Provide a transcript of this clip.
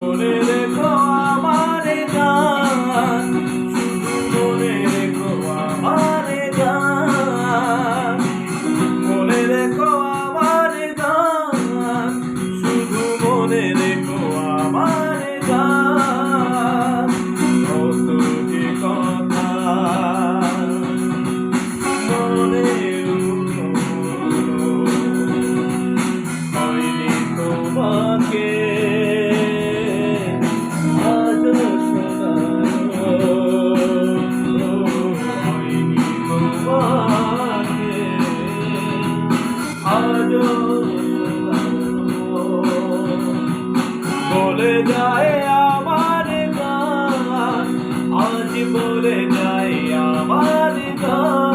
মনে রেখো আমার গান, শুধু মনে রেখো আমার গান, মনে রেখো আমার গান, শুধু মনে রেখো আমার গান। কত যে কথা মনে হয়নি তোমাকে বলে যায় আমার গান, আজ বলে যায় আমার গান।